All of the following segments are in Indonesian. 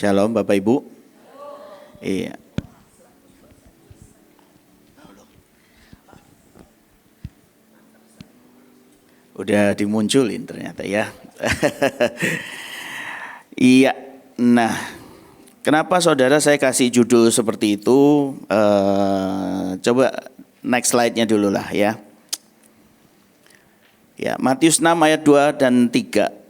Shalom Bapak Ibu. Iya. Udah dimunculin ternyata ya. Iya. Nah, kenapa saudara saya kasih judul seperti itu? Coba next slide-nya dulu lah ya. Ya, Matius 6 ayat 2 dan 3.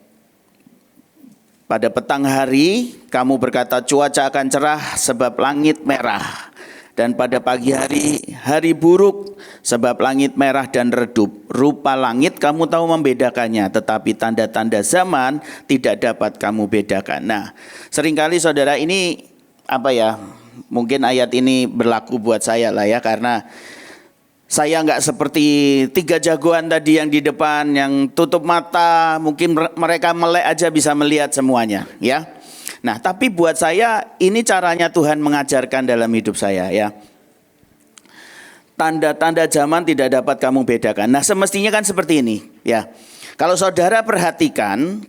Pada petang hari kamu berkata cuaca akan cerah sebab langit merah. Dan pada pagi hari, hari buruk sebab langit merah dan redup. Rupa langit kamu tahu membedakannya, tetapi tanda-tanda zaman tidak dapat kamu bedakan. Nah, seringkali saudara ini mungkin ayat ini berlaku buat saya lah ya, karena saya nggak seperti 3 jagoan tadi yang di depan, yang tutup mata, mungkin mereka melek aja bisa melihat semuanya ya. Nah, tapi buat saya ini caranya Tuhan mengajarkan dalam hidup saya ya. Tanda-tanda zaman tidak dapat kamu bedakan. Nah, semestinya kan seperti ini ya. Kalau saudara perhatikan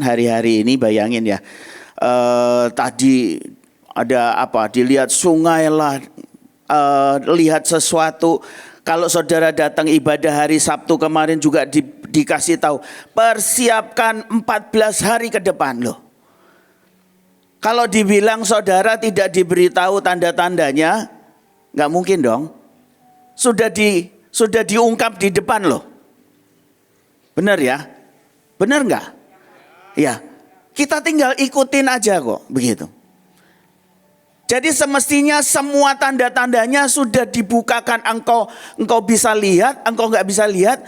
hari-hari ini, bayangin ya. Tadi ada dilihat sungai lah, lihat sesuatu. Kalau saudara datang ibadah hari Sabtu kemarin juga dikasih tahu, persiapkan 14 hari ke depan loh. Kalau dibilang saudara tidak diberitahu tanda-tandanya, nggak mungkin dong. Sudah diungkap di depan loh. Benar ya? Benar nggak? Ya, kita tinggal ikutin aja kok, begitu. Jadi semestinya semua tanda-tandanya sudah dibukakan, engkau bisa lihat, engkau nggak bisa lihat,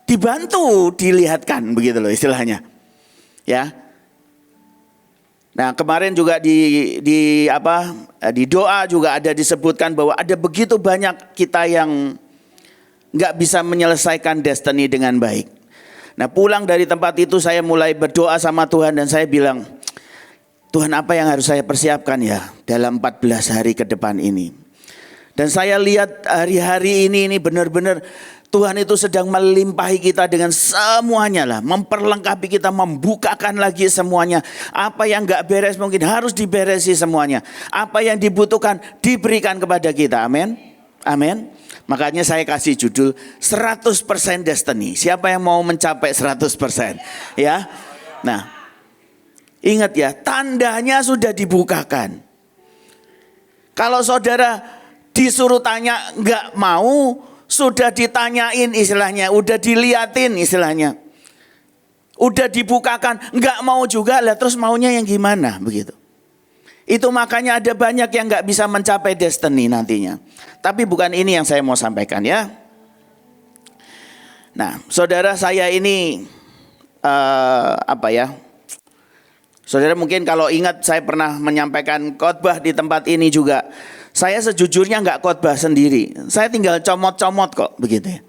dibantu dilihatkan, begitu loh istilahnya. Ya. Nah, kemarin juga di doa juga ada disebutkan bahwa ada begitu banyak kita yang nggak bisa menyelesaikan destiny dengan baik. Nah, pulang dari tempat itu saya mulai berdoa sama Tuhan dan saya bilang, Tuhan, apa yang harus saya persiapkan ya dalam 14 hari ke depan ini. Dan saya lihat hari-hari ini benar-benar Tuhan itu sedang melimpahi kita dengan semuanya lah. Memperlengkapi kita, membukakan lagi semuanya. Apa yang gak beres mungkin harus diberesi semuanya. Apa yang dibutuhkan diberikan kepada kita. Amin. Amin. Makanya saya kasih judul 100% Destiny. Siapa yang mau mencapai 100%? Ya. Nah, ingat ya, tandanya sudah dibukakan. Kalau saudara disuruh tanya nggak mau, sudah ditanyain istilahnya, udah diliatin istilahnya, udah dibukakan, nggak mau juga lah, terus maunya yang gimana begitu? Itu makanya ada banyak yang nggak bisa mencapai destiny nantinya. Tapi bukan ini yang saya mau sampaikan ya. Nah, saudara saya ini saudara mungkin kalau ingat saya pernah menyampaikan khotbah di tempat ini juga. Saya sejujurnya nggak khotbah sendiri. Saya tinggal comot-comot kok begitu ya.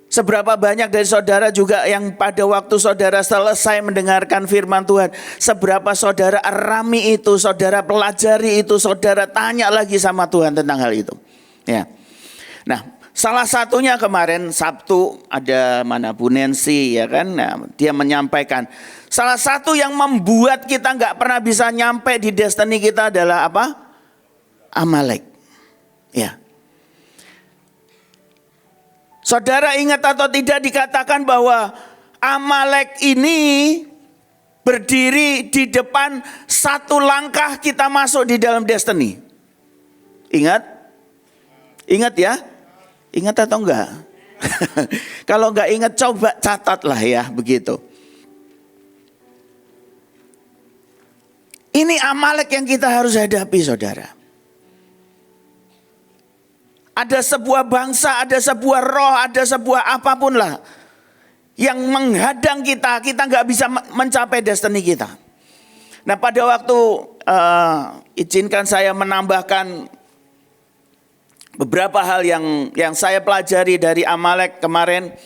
Seberapa banyak dari saudara juga yang pada waktu saudara selesai mendengarkan firman Tuhan, seberapa saudara arami itu, saudara pelajari itu, saudara tanya lagi sama Tuhan tentang hal itu. Ya. Nah, salah satunya kemarin Sabtu ada Bu Nancy ya kan, nah, dia menyampaikan salah satu yang membuat kita nggak pernah bisa nyampe di destiny kita adalah apa? Amalek. Ya. Saudara ingat atau tidak dikatakan bahwa Amalek ini berdiri di depan satu langkah kita masuk di dalam destiny. Ingat? Ingat ya? Ingat atau enggak? Kalau enggak ingat coba catatlah ya begitu. Ini Amalek yang kita harus hadapi saudara. Ada sebuah bangsa, ada sebuah roh, ada sebuah apapun lah yang menghadang kita nggak bisa mencapai destiny kita. Nah, pada waktu izinkan saya menambahkan beberapa hal yang saya pelajari dari Amalek kemarin.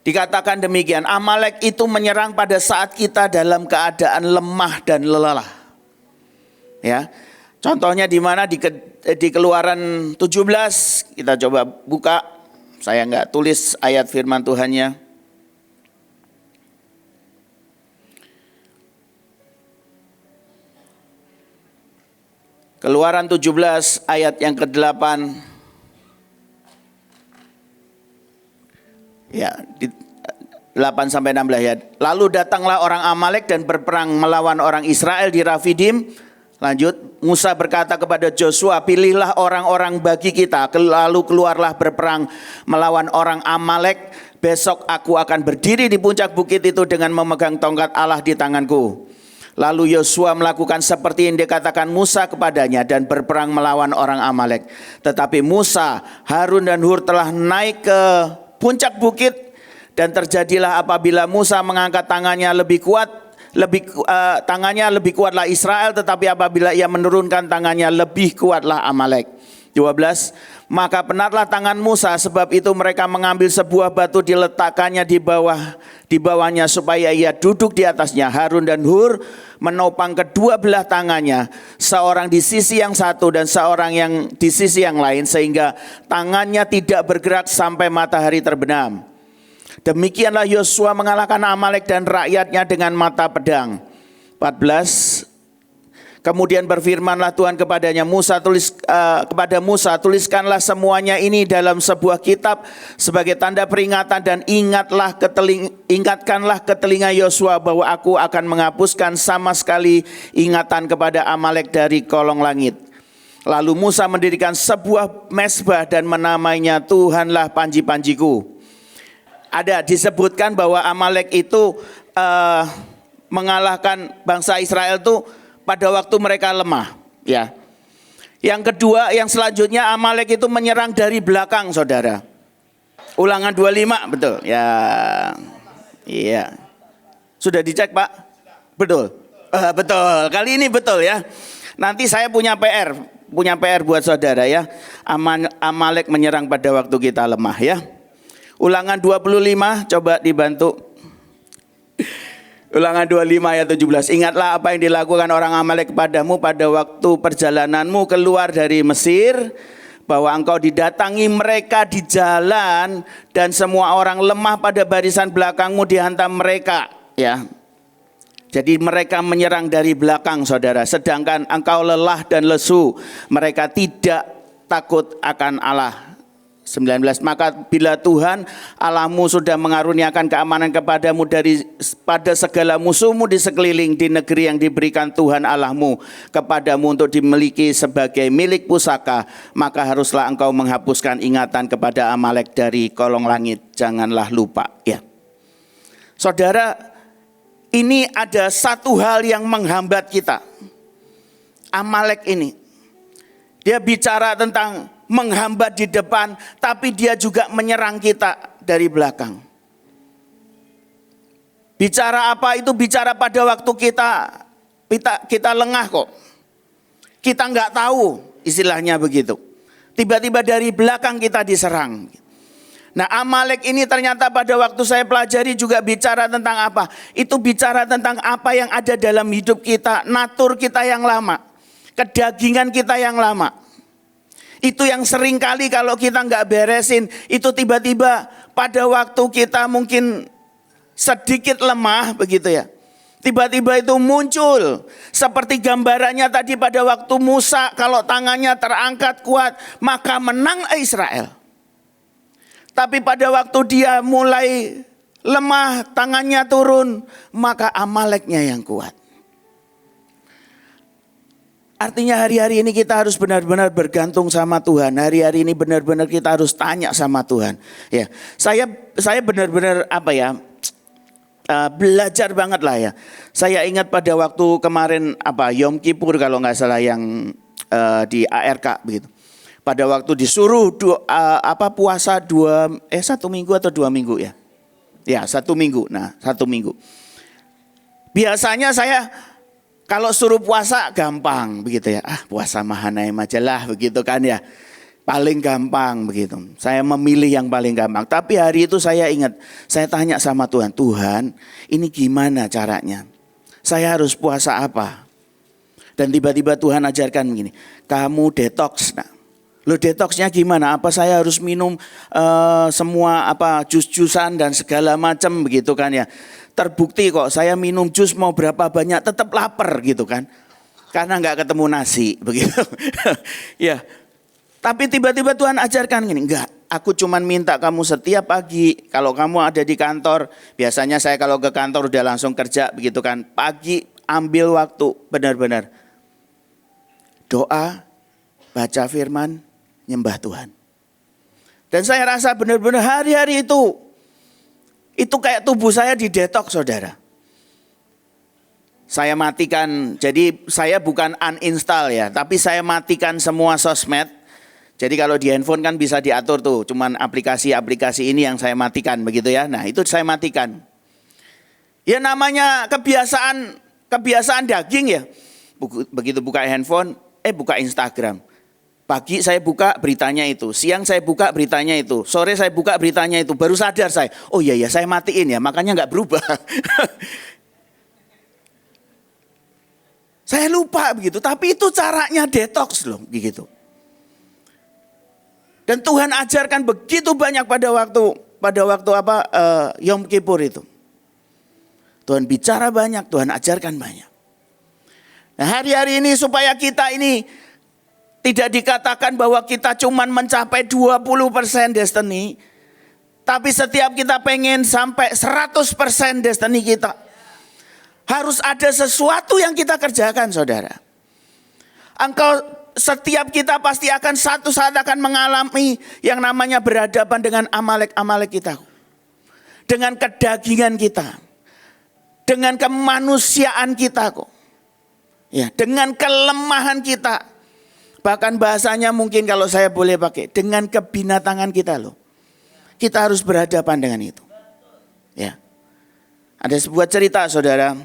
Dikatakan demikian, Amalek itu menyerang pada saat kita dalam keadaan lemah dan lelah. Ya. Contohnya di mana di Keluaran 17, kita coba buka. Saya nggak tulis ayat firman Tuhannya. Keluaran 17 ayat yang ke-8. Ya, 8 sampai 16 ya. Lalu datanglah orang Amalek dan berperang melawan orang Israel di Rafidim. Lanjut, Musa berkata kepada Joshua, pilihlah orang-orang bagi kita, lalu keluarlah berperang melawan orang Amalek. Besok aku akan berdiri di puncak bukit itu dengan memegang tongkat Allah di tanganku. Lalu Yosua melakukan seperti yang dikatakan Musa kepadanya dan berperang melawan orang Amalek. Tetapi Musa, Harun dan Hur telah naik ke puncak bukit, dan terjadilah apabila Musa mengangkat tangannya lebih kuat, tangannya lebih kuatlah Israel, tetapi apabila ia menurunkan tangannya lebih kuatlah Amalek. 12. Maka penatlah tangan Musa, sebab itu mereka mengambil sebuah batu diletakkannya di bawahnya supaya ia duduk di atasnya. Harun dan Hur menopang kedua belah tangannya, seorang di sisi yang satu dan seorang yang di sisi yang lain, sehingga tangannya tidak bergerak sampai matahari terbenam. Demikianlah Yosua mengalahkan Amalek dan rakyatnya dengan mata pedang. 14. Kemudian berfirmanlah Tuhan kepada Musa, tuliskanlah semuanya ini dalam sebuah kitab sebagai tanda peringatan, dan ingatkanlah ke telinga Yosua bahwa aku akan menghapuskan sama sekali ingatan kepada Amalek dari kolong langit. Lalu Musa mendirikan sebuah mezbah dan menamainya Tuhanlah panji-panjiku. Ada disebutkan bahwa Amalek itu mengalahkan bangsa Israel itu pada waktu mereka lemah, ya. Yang kedua, yang selanjutnya Amalek itu menyerang dari belakang, saudara. Ulangan 25, betul. Ya, iya. Sudah dicek, Pak? Betul. Betul. Kali ini betul ya. Nanti saya punya PR buat saudara ya. Amalek menyerang pada waktu kita lemah ya. Ulangan 25, coba dibantu. Ulangan 25 ayat 17. Ingatlah apa yang dilakukan orang Amalek kepadamu pada waktu perjalananmu keluar dari Mesir, bahwa engkau didatangi mereka di jalan dan semua orang lemah pada barisan belakangmu dihantam mereka, ya. Jadi mereka menyerang dari belakang, saudara. Sedangkan engkau lelah dan lesu, mereka tidak takut akan Allah. 19. Maka bila Tuhan Allahmu sudah mengaruniakan keamanan kepadamu pada segala musuhmu di sekeliling di negeri yang diberikan Tuhan Allahmu kepadamu untuk dimiliki sebagai milik pusaka, maka haruslah engkau menghapuskan ingatan kepada Amalek dari kolong langit. Janganlah lupa, ya. Saudara, ini ada satu hal yang menghambat kita. Amalek ini, dia bicara tentang menghambat di depan, tapi dia juga menyerang kita dari belakang. Bicara apa itu? Bicara pada waktu kita lengah kok. Kita nggak tahu, istilahnya begitu. Tiba-tiba dari belakang kita diserang. Nah, Amalek ini ternyata pada waktu saya pelajari juga bicara tentang apa? Itu bicara tentang apa yang ada dalam hidup kita, natur kita yang lama, kedagingan kita yang lama. Itu yang sering kali kalau kita nggak beresin, itu tiba-tiba pada waktu kita mungkin sedikit lemah begitu ya. Tiba-tiba itu muncul seperti gambarannya tadi pada waktu Musa, kalau tangannya terangkat kuat maka menang Israel. Tapi pada waktu dia mulai lemah, tangannya turun, maka Amaleknya yang kuat. Artinya hari-hari ini kita harus benar-benar bergantung sama Tuhan. Hari-hari ini benar-benar kita harus tanya sama Tuhan. Ya, saya benar-benar belajar banget lah ya. Saya ingat pada waktu kemarin Yom Kippur kalau nggak salah yang di ARK begitu. Pada waktu disuruh puasa 1 minggu atau 2 minggu ya. Ya 1 minggu. Nah 1 minggu. Biasanya saya kalau suruh puasa gampang begitu ya. Puasa Mahanaim aja lah begitu kan ya. Paling gampang begitu. Saya memilih yang paling gampang. Tapi hari itu saya ingat, saya tanya sama Tuhan, Tuhan ini gimana caranya? Saya harus puasa apa? Dan tiba-tiba Tuhan ajarkan begini, kamu detox. Nah, lo detoxnya gimana? Apa saya harus minum semua jus-jusan dan segala macam begitu kan ya? Terbukti kok saya minum jus mau berapa banyak tetap lapar gitu kan. karena nggak ketemu nasi begitu. Ya, tapi tiba-tiba Tuhan ajarkan gini, enggak, aku cuman minta kamu setiap pagi kalau kamu ada di kantor, biasanya saya kalau ke kantor udah langsung kerja begitu kan, pagi ambil waktu benar-benar doa, baca firman, nyembah Tuhan. Dan saya rasa benar-benar hari-hari itu kayak tubuh saya didetoks, saudara. Saya matikan, jadi saya bukan uninstall ya, tapi saya matikan semua sosmed. Jadi kalau di handphone kan bisa diatur tuh, cuman aplikasi-aplikasi ini yang saya matikan begitu ya. Nah itu saya matikan. Ya namanya kebiasaan daging ya. Begitu buka handphone, buka Instagram. Pagi saya buka beritanya itu, siang saya buka beritanya itu, sore saya buka beritanya itu. Baru sadar saya, oh iya ya saya matiin ya, makanya nggak berubah. Saya lupa begitu, tapi itu caranya detox loh begitu. Dan Tuhan ajarkan begitu banyak pada waktu Yom Kippur itu. Tuhan bicara banyak, Tuhan ajarkan banyak. Nah hari-hari ini supaya kita ini tidak dikatakan bahwa kita cuman mencapai 20% destiny, tapi setiap kita pengen sampai 100% destiny kita. Harus ada sesuatu yang kita kerjakan, saudara. Setiap kita pasti akan satu saat akan mengalami yang namanya berhadapan dengan Amalek kita. Dengan kedagingan kita. Dengan kemanusiaan kita kok. Ya, dengan kelemahan kita. Bahkan bahasanya mungkin kalau saya boleh pakai, dengan kebinatangan kita loh. Kita harus berhadapan dengan itu. Ya. Ada sebuah cerita, saudara.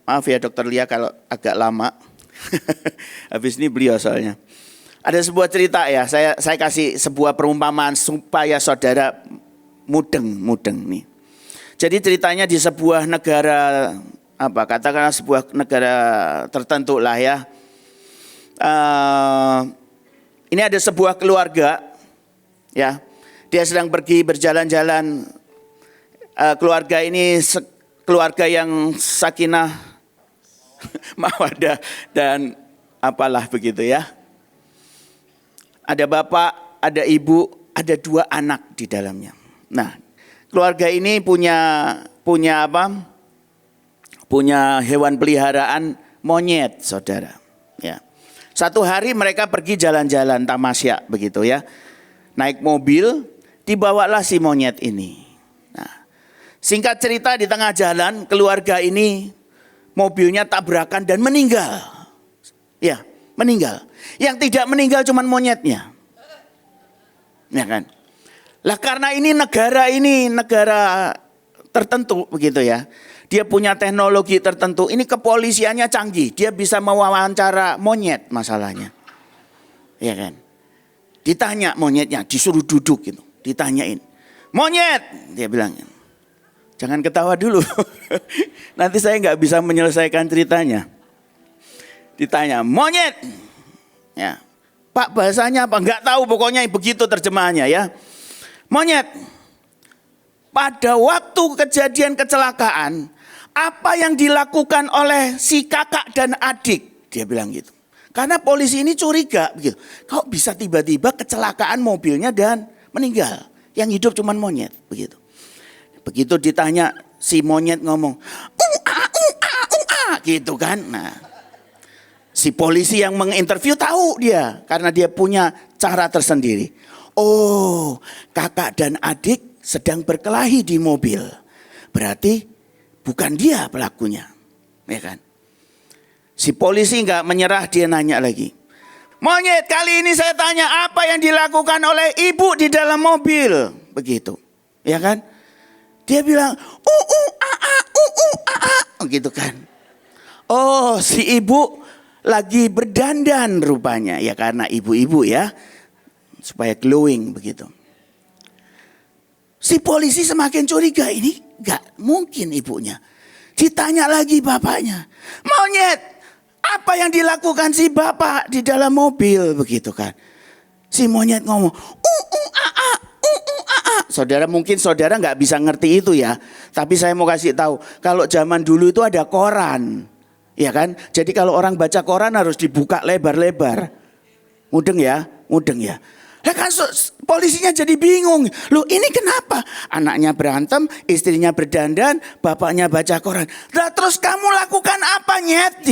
Maaf ya Dokter Lia kalau agak lama. Habis ini beliau soalnya. Ada sebuah cerita ya, saya kasih sebuah perumpamaan supaya saudara mudeng nih. Jadi ceritanya di sebuah negara, katakanlah sebuah negara tertentu lah ya. Ini ada sebuah keluarga, ya. Dia sedang pergi berjalan-jalan. Keluarga ini keluarga yang sakinah, mawaddah dan apalah begitu ya. Ada bapak, ada ibu, ada 2 anak di dalamnya. Nah, keluarga ini punya hewan peliharaan monyet, saudara. Ya. Satu hari mereka pergi jalan-jalan tamasya begitu ya. Naik mobil, dibawalah si monyet ini. Singkat cerita di tengah jalan keluarga ini mobilnya tabrakan dan meninggal. Ya, meninggal. Yang tidak meninggal cuma monyetnya. Ya kan? Lah karena ini negara tertentu begitu ya. Dia punya teknologi tertentu. Ini kepolisiannya canggih. Dia bisa mewawancara monyet masalahnya. Ya kan? Ditanya monyetnya, disuruh duduk gitu. Ditanyain. Monyet, dia bilang. Jangan ketawa dulu, nanti saya nggak bisa menyelesaikan ceritanya. Ditanya, monyet, ya, Pak bahasanya apa? Nggak tahu, pokoknya begitu terjemahannya ya. Monyet, pada waktu kejadian kecelakaan, apa yang dilakukan oleh si kakak dan adik? Dia bilang gitu. Karena polisi ini curiga, begitu. Kok bisa tiba-tiba kecelakaan mobilnya dan meninggal? Yang hidup cuma monyet, begitu. Begitu ditanya si monyet ngomong, gitu kan. Nah, si polisi yang menginterview tahu dia karena dia punya cara tersendiri. Oh, kakak dan adik sedang berkelahi di mobil. Berarti bukan dia pelakunya, ya kan? Si polisi nggak menyerah, dia nanya lagi. Monyet, kali ini saya tanya apa yang dilakukan oleh ibu di dalam mobil, begitu, ya kan? Dia bilang, gitu kan. Oh, si ibu lagi berdandan rupanya. Ya karena ibu-ibu ya, supaya glowing begitu. Si polisi semakin curiga, ini gak mungkin ibunya. Ditanya lagi bapaknya, monyet, apa yang dilakukan si bapak di dalam mobil begitu kan. Si monyet ngomong, Saudara mungkin saudara nggak bisa ngerti itu ya. Tapi saya mau kasih tahu, kalau zaman dulu itu ada koran. Ya kan? Jadi kalau orang baca koran harus dibuka lebar-lebar. Mudeng ya, mudeng ya. Lah kan polisinya jadi bingung. Loh ini kenapa? Anaknya berantem, istrinya berdandan, bapaknya baca koran. Lah terus kamu lakukan apa nyet?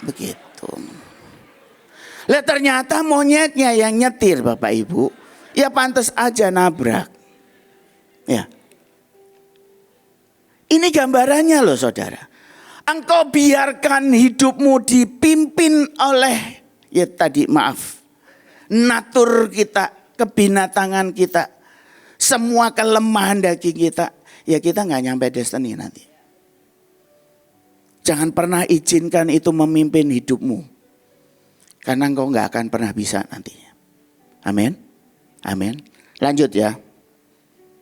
Begitu. Lah ternyata monyetnya yang nyetir Bapak Ibu. Ya pantas aja nabrak. Ya. Ini gambarannya loh saudara. Engkau biarkan hidupmu dipimpin oleh ya tadi maaf, natur kita, kebinatangan kita, semua kelemahan daging kita, ya kita nggak nyampe destiny nanti. Jangan pernah izinkan itu memimpin hidupmu, karena engkau nggak akan pernah bisa nantinya. Amin, amin. Lanjut ya,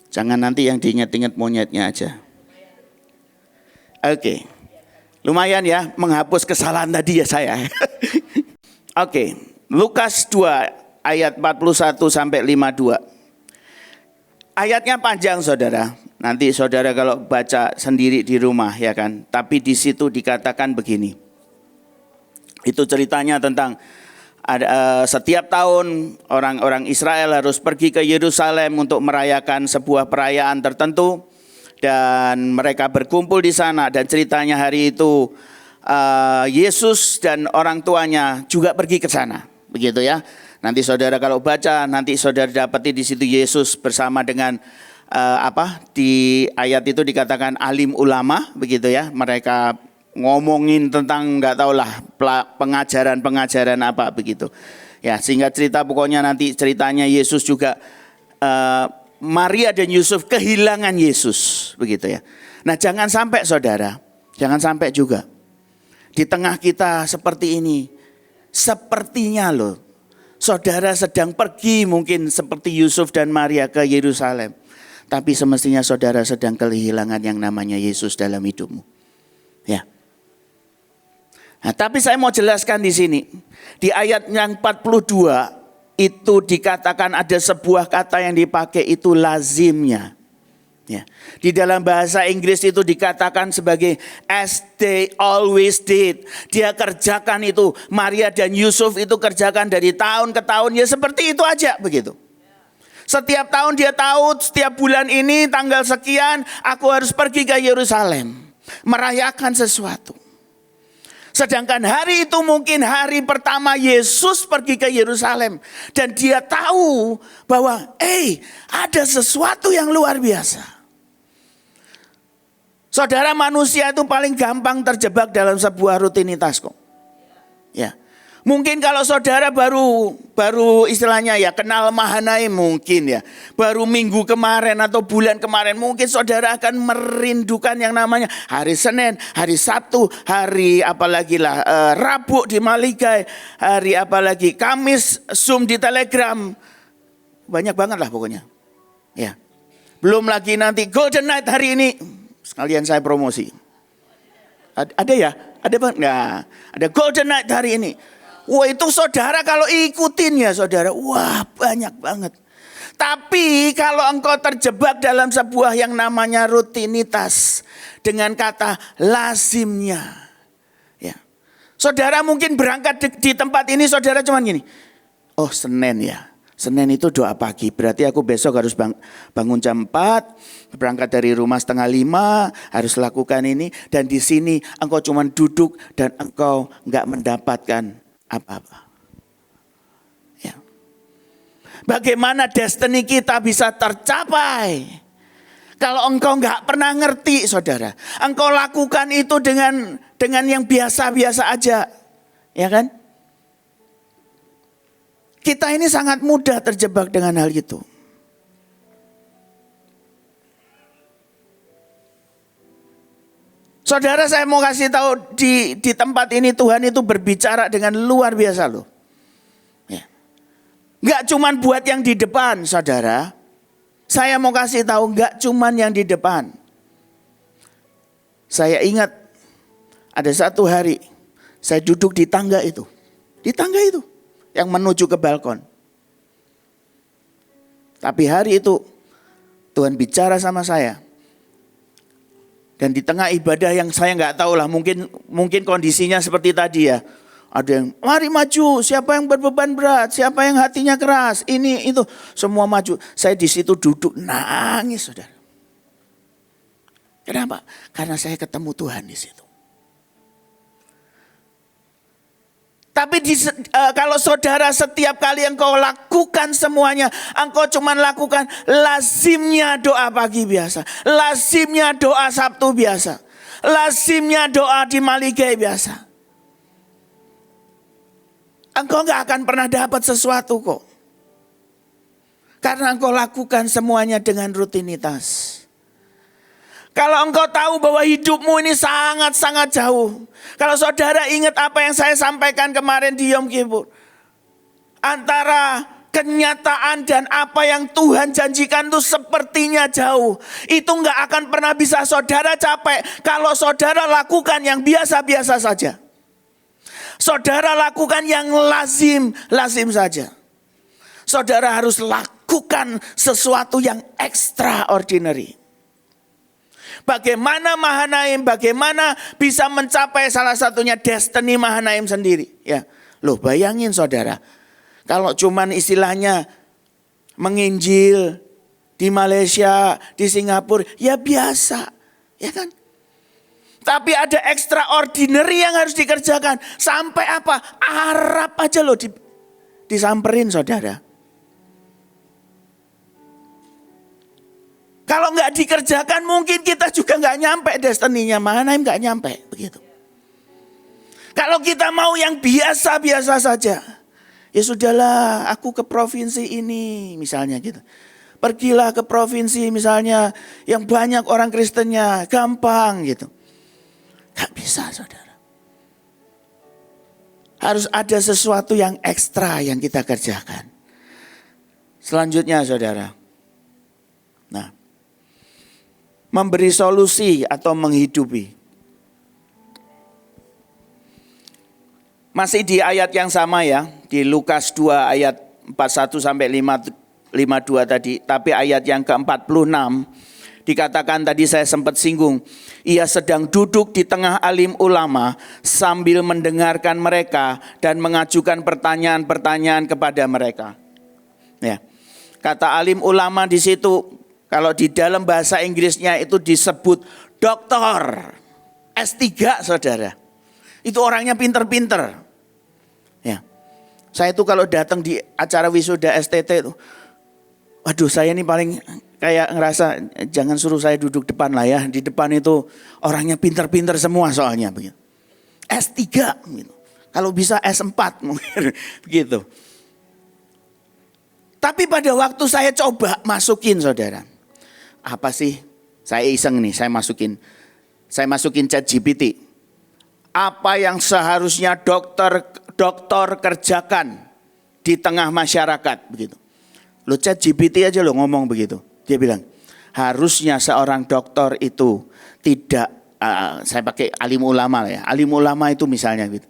jangan nanti yang diinget-inget monyetnya aja. Oke, lumayan ya menghapus kesalahan tadi ya saya. Oke, Lukas 2 ayat 41 sampai 52. Ayatnya panjang saudara. Nanti saudara kalau baca sendiri di rumah ya kan. Tapi di situ dikatakan begini. Itu ceritanya tentang setiap tahun orang-orang Israel harus pergi ke Yerusalem untuk merayakan sebuah perayaan tertentu. Dan mereka berkumpul di sana dan ceritanya hari itu Yesus dan orang tuanya juga pergi ke sana, begitu ya. Nanti saudara kalau baca, nanti saudara dapati di situ Yesus bersama dengan di ayat itu dikatakan alim ulama, begitu ya. Mereka ngomongin tentang nggak tahulah pengajaran apa begitu. Ya sehingga cerita pokoknya nanti ceritanya Yesus juga Maria dan Yusuf kehilangan Yesus, begitu ya. Nah jangan sampai saudara, jangan sampai juga. Di tengah kita seperti ini, sepertinya loh, saudara sedang pergi mungkin seperti Yusuf dan Maria ke Yerusalem. Tapi semestinya saudara sedang kehilangan yang namanya Yesus dalam hidupmu. Ya. Nah, tapi saya mau jelaskan di sini. Di ayat yang 42 itu dikatakan ada sebuah kata yang dipakai itu lazimnya. Ya. Di dalam bahasa Inggris itu dikatakan sebagai as they always did. Dia kerjakan itu. Maria dan Yusuf itu kerjakan dari tahun ke tahun. Ya seperti itu aja begitu. Setiap tahun dia tahu setiap bulan ini tanggal sekian aku harus pergi ke Yerusalem. Merayakan sesuatu. Sedangkan hari itu mungkin hari pertama Yesus pergi ke Yerusalem. Dan dia tahu bahwa ada sesuatu yang luar biasa. Saudara manusia itu paling gampang terjebak dalam sebuah rutinitas kok. Ya. Mungkin kalau saudara baru istilahnya ya kenal Mahanaim mungkin ya. Baru minggu kemarin atau bulan kemarin mungkin saudara akan merindukan yang namanya hari Senin, hari Sabtu, hari apalagi lah Rabu di Maligai, hari apalagi Kamis Zoom di Telegram. Banyak banget lah pokoknya. Ya. Belum lagi nanti Golden Night hari ini. Sekalian saya promosi. Ada ya? Ada bang? Nah, ada Golden Night hari ini. Wah itu saudara kalau ikutin ya saudara. Wah banyak banget. Tapi kalau engkau terjebak dalam sebuah yang namanya rutinitas. Dengan kata lazimnya. Ya. Saudara mungkin berangkat di tempat ini saudara cuman gini. Oh Senin ya. Senin itu doa pagi, berarti aku besok harus bangun jam 4, berangkat dari rumah 4:30, harus lakukan ini. Dan di sini engkau cuma duduk dan engkau enggak mendapatkan apa-apa. Ya. Bagaimana destiny kita bisa tercapai? Kalau engkau enggak pernah ngerti saudara, engkau lakukan itu dengan yang biasa-biasa aja, ya kan? Kita ini sangat mudah terjebak dengan hal itu. Saudara saya mau kasih tahu di tempat ini Tuhan itu berbicara dengan luar biasa loh. Ya. Gak cuman buat yang di depan saudara. Saya mau kasih tahu gak cuman yang di depan. Saya ingat ada satu hari saya duduk di tangga itu. Di tangga itu. Yang menuju ke balkon. Tapi hari itu Tuhan bicara sama saya. Dan di tengah ibadah yang saya nggak tahu lah, mungkin kondisinya seperti tadi ya. Ada yang mari maju, siapa yang berbeban berat, siapa yang hatinya keras, ini itu semua maju. Saya di situ duduk nangis, saudara. Kenapa? Karena saya ketemu Tuhan di situ. Tapi kalau saudara setiap kali engkau lakukan semuanya, engkau cuma lakukan lazimnya doa pagi biasa, lazimnya doa Sabtu biasa, lazimnya doa di Maligai biasa. Engkau gak akan pernah dapat sesuatu kok. Karena engkau lakukan semuanya dengan rutinitas. Kalau engkau tahu bahwa hidupmu ini sangat-sangat jauh. Kalau saudara ingat apa yang saya sampaikan kemarin di Yom Kippur. Antara kenyataan dan apa yang Tuhan janjikan itu sepertinya jauh. Itu gak akan pernah bisa saudara capai kalau saudara lakukan yang biasa-biasa saja. Saudara lakukan yang lazim saja. Saudara harus lakukan sesuatu yang extraordinary. Bagaimana Mahanaim, bagaimana bisa mencapai salah satunya destiny Mahanaim sendiri. Ya, loh bayangin saudara, kalau cuman istilahnya menginjil di Malaysia, di Singapura, ya biasa, ya kan? Tapi ada extraordinary yang harus dikerjakan. Sampai apa? Arab aja loh disamperin saudara. Kalau nggak dikerjakan mungkin kita juga nggak nyampe destiny-nya. Mahanaim nggak nyampe begitu. Kalau kita mau yang biasa-biasa saja. Ya sudahlah, aku ke provinsi ini misalnya gitu. Pergilah ke provinsi misalnya yang banyak orang Kristennya, gampang gitu. Gak bisa saudara. Harus ada sesuatu yang ekstra yang kita kerjakan. Selanjutnya saudara. Nah, memberi solusi atau menghidupi. Masih di ayat yang sama ya. Di Lukas 2 ayat 41 sampai 52 tadi. Tapi ayat yang ke-46. Dikatakan tadi saya sempat singgung, ia sedang duduk di tengah alim ulama sambil mendengarkan mereka dan mengajukan pertanyaan-pertanyaan kepada mereka. Ya. Kata alim ulama di situ, kalau di dalam bahasa Inggrisnya itu disebut doktor, S3 saudara. Itu orangnya pinter-pinter. Ya. Saya itu kalau datang di acara wisuda STT itu, waduh saya ini paling kayak ngerasa jangan suruh saya duduk depan lah ya. Di depan itu orangnya pinter-pinter semua soalnya begitu. S3 gitu. Kalau bisa S4 mungkin begitu. Tapi pada waktu saya coba masukin saudara. Apa sih? Saya iseng nih, saya masukin ChatGPT. Apa yang seharusnya dokter kerjakan di tengah masyarakat begitu. Lo ChatGPT aja lo ngomong begitu. Dia bilang, harusnya seorang dokter itu tidak, saya pakai alim ulama lah ya. Alim ulama itu misalnya gitu.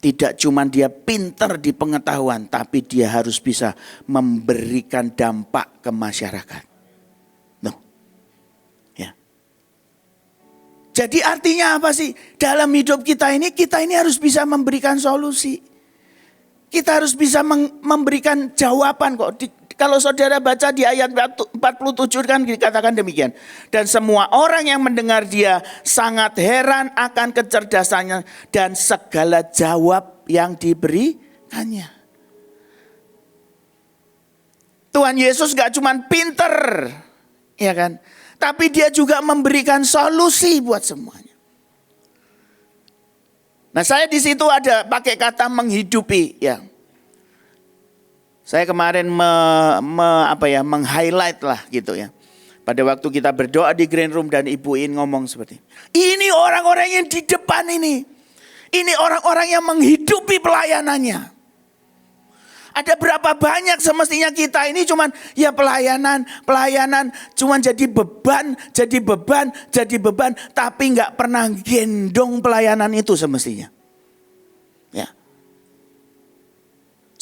Tidak cuma dia pinter di pengetahuan, tapi dia harus bisa memberikan dampak ke masyarakat. No. Ya. Jadi artinya apa sih? Dalam hidup kita ini harus bisa memberikan solusi. Kita harus bisa memberikan jawaban kok. Kalau saudara baca di ayat 47 kan dikatakan demikian. Dan semua orang yang mendengar dia sangat heran akan kecerdasannya dan segala jawab yang diberikannya. Tuhan Yesus gak cuma pinter, ya kan? Tapi dia juga memberikan solusi buat semuanya. Nah saya di situ ada pakai kata menghidupi, ya. Saya kemarin meng-highlight lah gitu ya. Pada waktu kita berdoa di green room dan Ibu In ngomong seperti ini orang-orang yang di depan ini. Ini orang-orang yang menghidupi pelayanannya. Ada berapa banyak semestinya kita ini cuman ya pelayanan. Cuman jadi beban. Tapi gak pernah gendong pelayanan itu semestinya. Ya.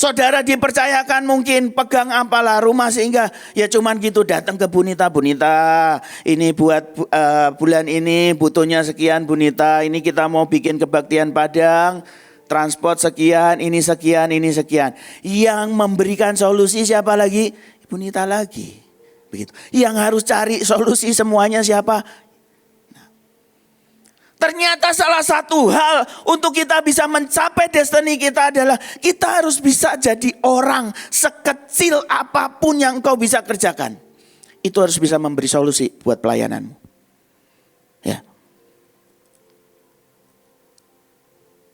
Saudara dipercayakan mungkin pegang apalah rumah sehingga ya cuman gitu datang ke Bunita, ini buat bulan ini butuhnya sekian Bunita, ini kita mau bikin kebaktian Padang, transport sekian, ini sekian, ini sekian. Yang memberikan solusi siapa lagi? Bunita lagi. Begitu. Yang harus cari solusi semuanya siapa? Ternyata salah satu hal untuk kita bisa mencapai destiny kita adalah kita harus bisa jadi orang sekecil apapun yang engkau bisa kerjakan. Itu harus bisa memberi solusi buat pelayananmu. Ya.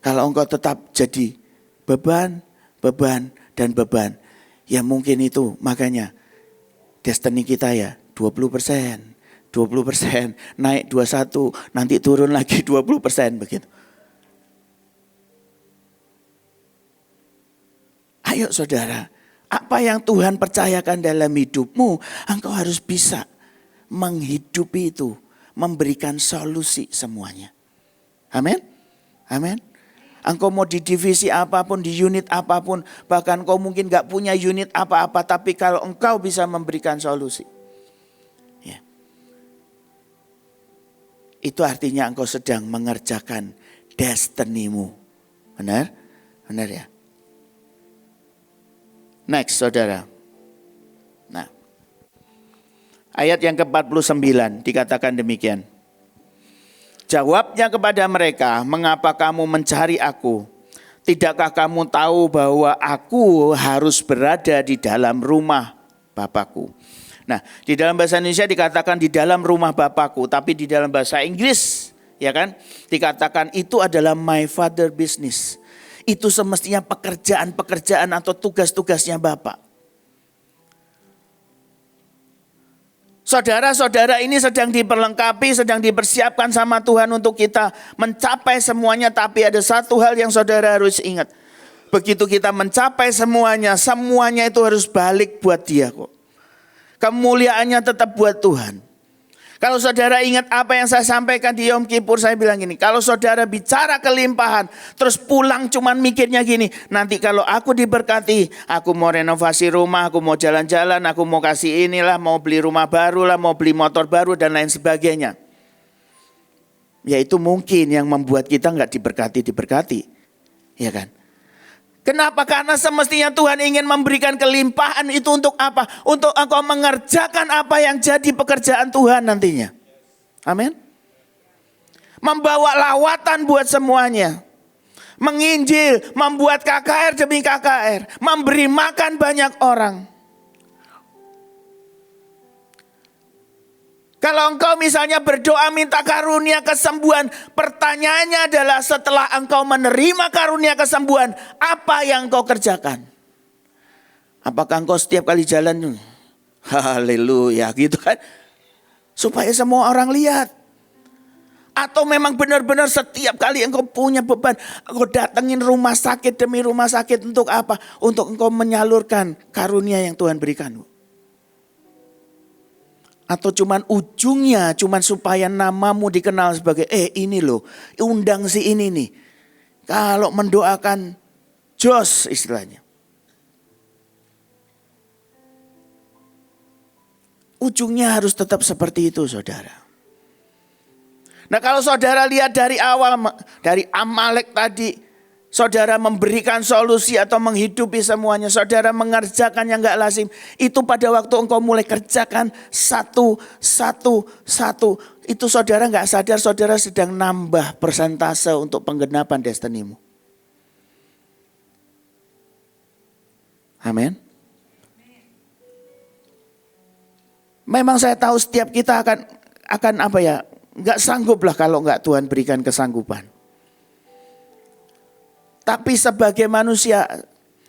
Kalau engkau tetap jadi beban, dan beban. Ya mungkin itu makanya destiny kita ya 20%. 20%, naik 21, nanti turun lagi 20% begitu. Ayo saudara, apa yang Tuhan percayakan dalam hidupmu, engkau harus bisa menghidupi itu, memberikan solusi semuanya. Amin? Amin. Engkau mau di divisi apapun, di unit apapun, bahkan kau mungkin gak punya unit apa-apa, tapi kalau engkau bisa memberikan solusi, itu artinya engkau sedang mengerjakan destinimu. Benar? Benar ya? Next saudara. Nah, ayat yang ke-49 dikatakan demikian. Jawabnya kepada mereka, mengapa kamu mencari aku? Tidakkah kamu tahu bahwa aku harus berada di dalam rumah Bapakku? Nah, di dalam bahasa Indonesia dikatakan di dalam rumah Bapakku, tapi di dalam bahasa Inggris, ya kan, dikatakan itu adalah my father business. Itu semestinya pekerjaan-pekerjaan atau tugas-tugasnya Bapak. Saudara-saudara ini sedang diperlengkapi, sedang dipersiapkan sama Tuhan untuk kita mencapai semuanya, tapi ada satu hal yang saudara harus ingat. Begitu kita mencapai semuanya itu harus balik buat Dia kok. Kemuliaannya tetap buat Tuhan. Kalau saudara ingat apa yang saya sampaikan di Yom Kippur, saya bilang gini, kalau saudara bicara kelimpahan, terus pulang cuman mikirnya gini, nanti kalau aku diberkati, aku mau renovasi rumah, aku mau jalan-jalan, aku mau kasih inilah, mau beli rumah baru lah, mau beli motor baru dan lain sebagainya. Ya itu mungkin yang membuat kita gak diberkati, ya kan? Kenapa? Karena semestinya Tuhan ingin memberikan kelimpahan itu untuk apa? Untuk engkau mengerjakan apa yang jadi pekerjaan Tuhan nantinya. Amin. Membawa lawatan buat semuanya. Menginjil, membuat KKR demi KKR. Memberi makan banyak orang. Kalau engkau misalnya berdoa minta karunia kesembuhan, pertanyaannya adalah setelah engkau menerima karunia kesembuhan, apa yang engkau kerjakan? Apakah engkau setiap kali jalan, haleluya gitu kan? Supaya semua orang lihat. Atau memang benar-benar setiap kali engkau punya beban, engkau datengin rumah sakit demi rumah sakit untuk apa? Untuk engkau menyalurkan karunia yang Tuhan berikan. Atau cuman ujungnya cuman supaya namamu dikenal sebagai ini loh, undang si ini nih. Kalau mendoakan jos istilahnya. Ujungnya harus tetap seperti itu saudara. Nah kalau saudara lihat dari awal, dari Amalek tadi, saudara memberikan solusi atau menghidupi semuanya. Saudara mengerjakan yang gak lazim. Itu pada waktu engkau mulai kerjakan satu. Itu saudara gak sadar saudara sedang nambah persentase untuk penggenapan destinimu. Amin. Memang saya tahu setiap kita akan apa ya, gak sanggup lah kalau gak Tuhan berikan kesanggupan. Tapi sebagai manusia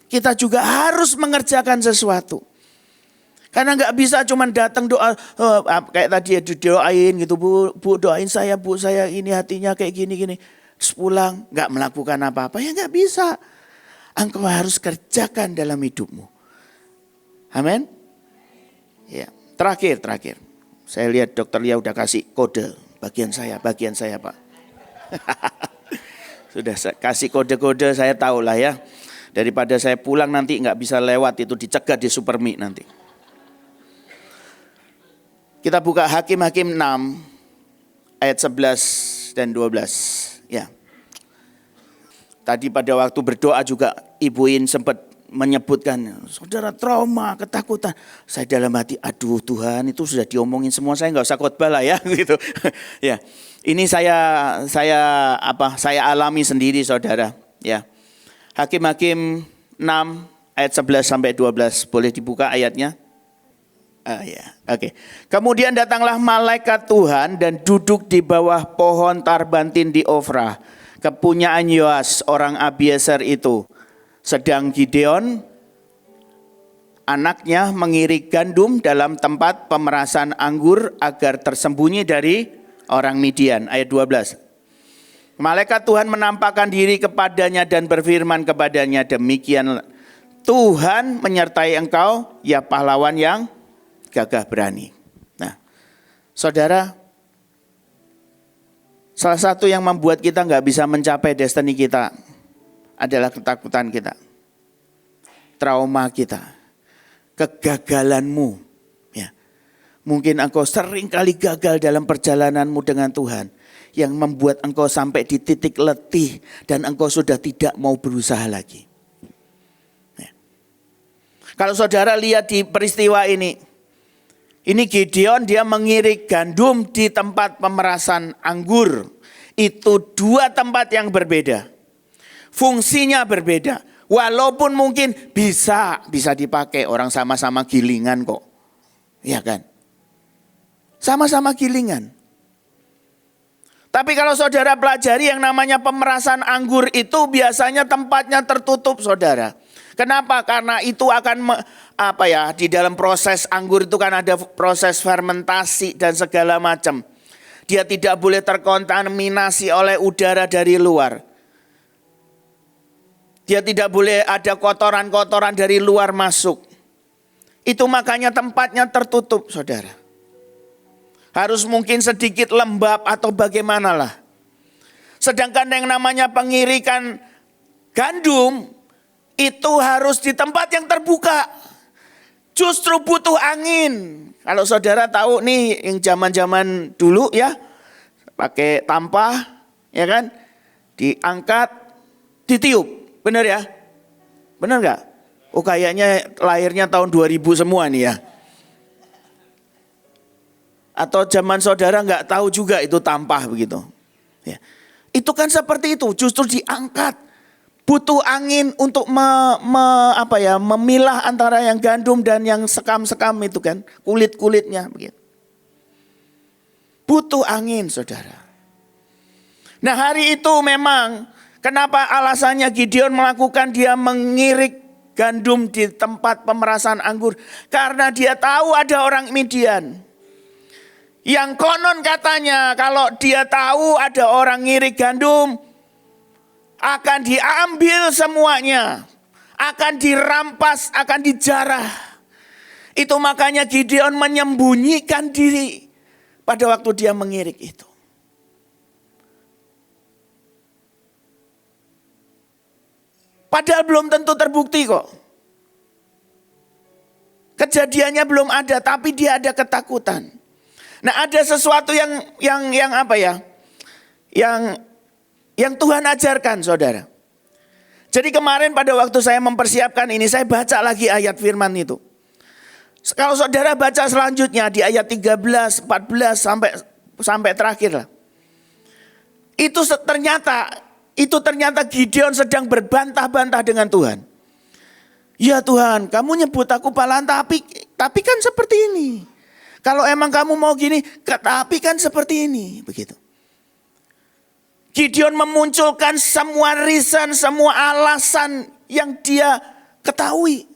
kita juga harus mengerjakan sesuatu. Karena gak bisa cuma datang doa kayak tadi ya doain gitu, bu doain saya, bu saya ini hatinya kayak gini. Terus pulang gak melakukan apa-apa, ya gak bisa. Engkau harus kerjakan dalam hidupmu. Amin. Ya, terakhir. Saya lihat Dokter Lia udah kasih kode bagian saya Pak. Sudah kasih kode-kode saya tahu lah ya. Daripada saya pulang nanti nggak bisa lewat, itu dicegat di Supermi nanti. Kita buka Hakim-Hakim 6 ayat 11 dan 12. Ya. Tadi pada waktu berdoa juga Ibu In sempat menyebutkan, saudara trauma, ketakutan. Saya dalam hati, aduh Tuhan, itu sudah diomongin semua, saya nggak usah khotbah lah ya, gitu. Ya, ini saya alami sendiri, saudara. Ya, Hakim-Hakim 6 ayat 11 sampai 12, boleh dibuka ayatnya? Ya, oke. Kemudian datanglah malaikat Tuhan dan duduk di bawah pohon tarbantin di Ofra, kepunyaan Yoas orang Abiezer itu. Sedang Gideon, anaknya mengirik gandum dalam tempat pemerasan anggur agar tersembunyi dari orang Midian. Ayat 12. Malaikat Tuhan menampakkan diri kepadanya dan berfirman kepadanya, demikian Tuhan menyertai engkau, ya pahlawan yang gagah berani. Nah, saudara, salah satu yang membuat kita nggak bisa mencapai destiny kita adalah ketakutan kita, trauma kita, kegagalanmu. Ya. Mungkin engkau sering kali gagal dalam perjalananmu dengan Tuhan, yang membuat engkau sampai di titik letih dan engkau sudah tidak mau berusaha lagi. Ya. Kalau saudara lihat di peristiwa ini Gideon, dia mengirik gandum di tempat pemerasan anggur. Itu dua tempat yang berbeda. Fungsinya berbeda. Walaupun mungkin bisa dipakai, orang sama-sama gilingan kok. Ya kan? Sama-sama gilingan. Tapi kalau saudara pelajari yang namanya pemerasan anggur itu biasanya tempatnya tertutup, saudara. Kenapa? Karena itu akan di dalam proses anggur itu kan ada proses fermentasi dan segala macam. Dia tidak boleh terkontaminasi oleh udara dari luar. Dia tidak boleh ada kotoran-kotoran dari luar masuk. Itu makanya tempatnya tertutup, saudara. Harus mungkin sedikit lembab atau bagaimanalah. Sedangkan yang namanya pengirikan gandum itu harus di tempat yang terbuka. Justru butuh angin. Kalau saudara tahu nih yang zaman-zaman dulu ya, pakai tampah, ya kan? Diangkat, ditiup. Benar ya? Benar gak? Oh kayaknya lahirnya tahun 2000 semua nih ya. Atau zaman saudara gak tahu juga itu tampah begitu. Ya. Itu kan seperti itu, justru diangkat. Butuh angin untuk memilah antara yang gandum dan yang sekam-sekam itu kan. Kulit-kulitnya begitu. Butuh angin, saudara. Nah hari itu memang, kenapa alasannya Gideon melakukan, dia mengirik gandum di tempat pemerasan anggur? Karena dia tahu ada orang Midian. Yang konon katanya kalau dia tahu ada orang ngirik gandum, akan diambil semuanya. Akan dirampas, akan dijarah. Itu makanya Gideon menyembunyikan diri pada waktu dia mengirik itu. Padahal belum tentu terbukti kok. Kejadiannya belum ada, tapi dia ada ketakutan. Nah, ada sesuatu yang Tuhan ajarkan, saudara. Jadi kemarin pada waktu saya mempersiapkan ini, saya baca lagi ayat firman itu. Kalau saudara baca selanjutnya di ayat 13, 14 sampai terakhir lah. Itu ternyata Gideon sedang berbantah-bantah dengan Tuhan. Ya Tuhan, kamu nyebut aku pahlawan, tapi kan seperti ini. Kalau emang kamu mau gini, tapi kan seperti ini, begitu. Gideon memunculkan semua reason, semua alasan yang dia ketahui.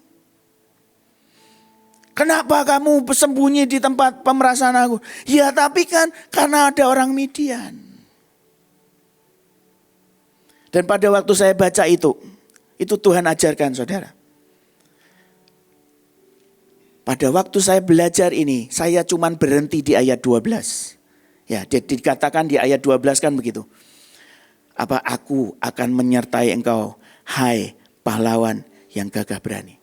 Kenapa kamu bersembunyi di tempat pemerasan aku? Ya tapi kan karena ada orang Midian. Dan pada waktu saya baca itu Tuhan ajarkan, saudara. Pada waktu saya belajar ini, saya cuman berhenti di ayat 12. Ya, dikatakan di ayat 12 kan begitu. Aku akan menyertai engkau, hai pahlawan yang gagah berani.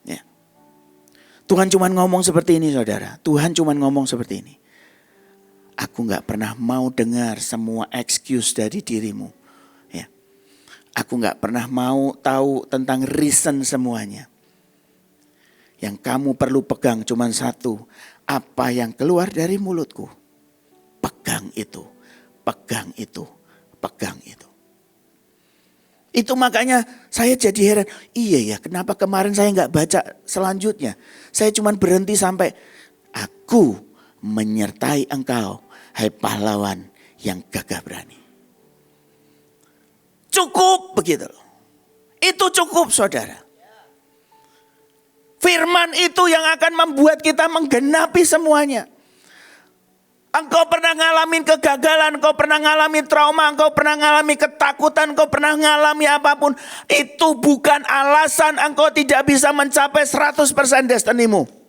Ya. Tuhan cuma ngomong seperti ini saudara. Tuhan cuma ngomong seperti ini. Aku gak pernah mau dengar semua excuse dari dirimu. Ya. Aku gak pernah mau tahu tentang reason semuanya. Yang kamu perlu pegang cuma satu. Apa yang keluar dari mulutku. Pegang itu. Pegang itu. Pegang itu. Itu makanya saya jadi heran. Iya ya, kenapa kemarin saya gak baca selanjutnya. Saya cuma berhenti sampai. Aku menyertai engkau. Hai pahlawan yang gagah berani. Cukup begitu loh. Itu cukup saudara. Firman itu yang akan membuat kita menggenapi semuanya. Engkau pernah ngalamin kegagalan, engkau pernah ngalamin trauma, engkau pernah ngalamin ketakutan, engkau pernah ngalamin apapun. Itu bukan alasan engkau tidak bisa mencapai 100% destinimu.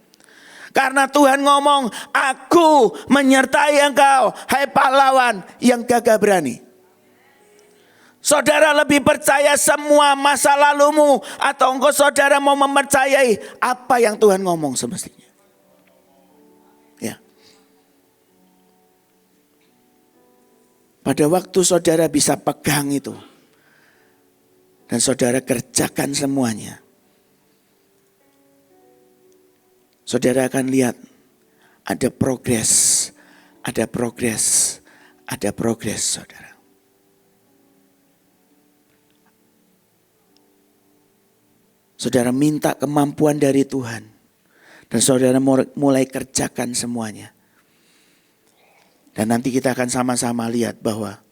Karena Tuhan ngomong, aku menyertai engkau, hai pahlawan yang gagah berani. Saudara lebih percaya semua masa lalumu atau engkau saudara mau mempercayai apa yang Tuhan ngomong semestinya. Ya. Pada waktu saudara bisa pegang itu dan saudara kerjakan semuanya. Saudara akan lihat ada progres, ada progres, ada progres saudara. Saudara minta kemampuan dari Tuhan. Dan saudara mulai kerjakan semuanya. Dan nanti kita akan sama-sama lihat bahwa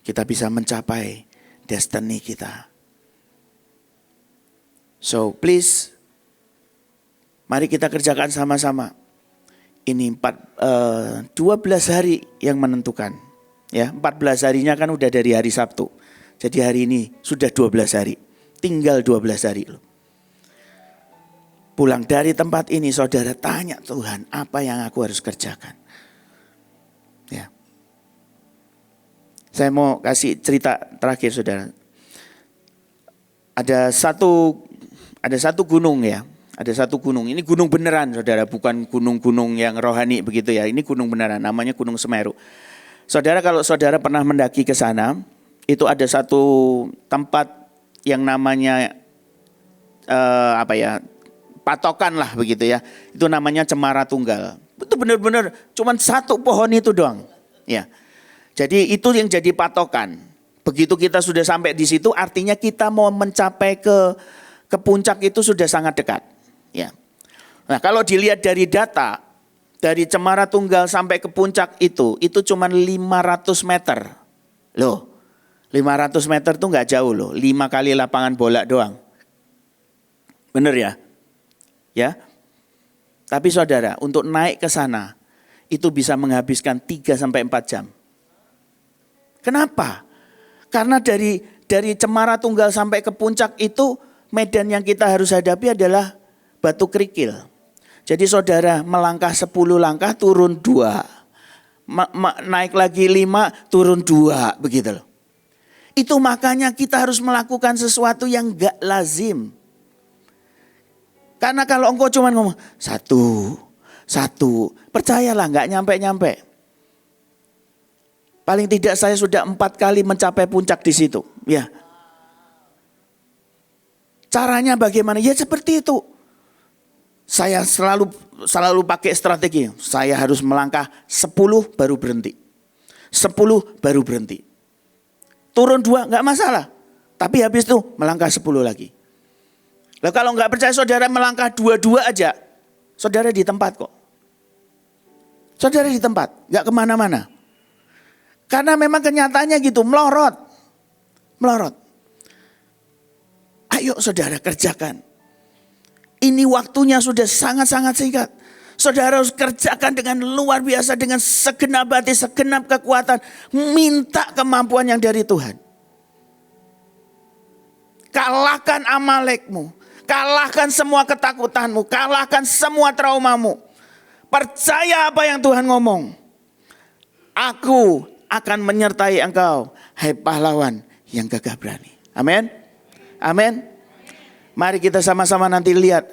kita bisa mencapai destiny kita. So please, mari kita kerjakan sama-sama. Ini 12 hari yang menentukan. Ya, 14 harinya kan udah dari hari Sabtu. Jadi hari ini sudah 12 hari. Tinggal 12 hari loh. Pulang dari tempat ini saudara tanya Tuhan, apa yang aku harus kerjakan? Ya. Saya mau kasih cerita terakhir saudara. Ada satu gunung ya. Ada satu gunung. Ini gunung beneran saudara, bukan gunung-gunung yang rohani begitu ya. Ini gunung beneran, namanya Gunung Semeru. Saudara, kalau saudara pernah mendaki ke sana, itu ada satu tempat yang namanya patokan lah begitu ya. Itu namanya Cemara Tunggal. Itu benar-benar cuman satu pohon itu doang. Ya. Jadi itu yang jadi patokan. Begitu kita sudah sampai di situ, artinya kita mau mencapai ke puncak itu sudah sangat dekat. Ya. Nah, kalau dilihat dari data, dari Cemara Tunggal sampai ke puncak itu cuman 500 meter. Loh. 500 meter tuh gak jauh loh. 5 kali lapangan bola doang. Bener ya? Ya. Tapi saudara, untuk naik ke sana itu bisa menghabiskan 3-4 jam. Kenapa? Karena dari Cemara Tunggal sampai ke puncak itu medan yang kita harus hadapi adalah batu kerikil. Jadi saudara melangkah 10 langkah turun 2. Naik lagi 5 turun 2 begitu loh. Itu makanya kita harus melakukan sesuatu yang gak lazim. Karena kalau engkau cuma ngomong satu, percayalah gak nyampe-nyampe. Paling tidak saya sudah 4 kali mencapai puncak di situ. Ya. Caranya bagaimana? Ya seperti itu. Saya selalu pakai strategi. Saya harus melangkah 10 baru berhenti. 10 baru berhenti. Turun 2 gak masalah. Tapi habis itu melangkah 10 lagi. Lalu kalau gak percaya saudara melangkah 22 aja. Saudara di tempat kok. Saudara di tempat. Gak kemana-mana. Karena memang kenyataannya gitu. Melorot. Ayo saudara kerjakan. Ini waktunya sudah sangat-sangat singkat. Saudara harus kerjakan dengan luar biasa, dengan segenap hati, segenap kekuatan. Minta kemampuan yang dari Tuhan. Kalahkan Amalekmu. Kalahkan semua ketakutanmu. Kalahkan semua traumamu. Percaya apa yang Tuhan ngomong. Aku akan menyertai engkau, hai pahlawan yang gagah berani. Amin. Amin. Mari kita sama-sama nanti lihat.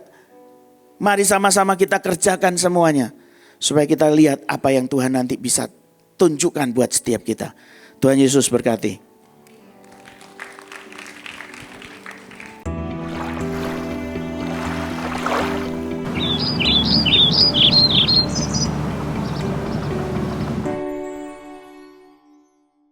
Mari sama-sama kita kerjakan semuanya. Supaya kita lihat apa yang Tuhan nanti bisa tunjukkan buat setiap kita. Tuhan Yesus berkati.